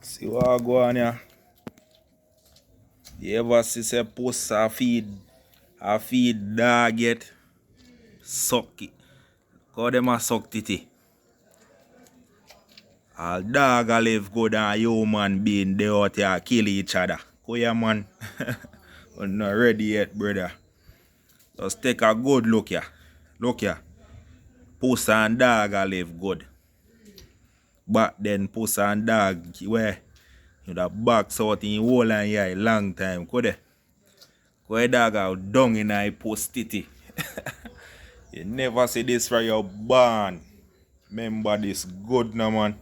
See what I go on here? You ever see say post a feed dog yet? Suck it. Cause them a suck titty. All dog a live good and human being they out here kill each other. Go here man. We're not ready yet, brother. Just take a good look here. Look here. Puss and dog a live good. But then puss and dog where you da box out in whole and yeah long time. Could they? Where dog out down in a post titty. You never see this for your barn. Remember this good now man.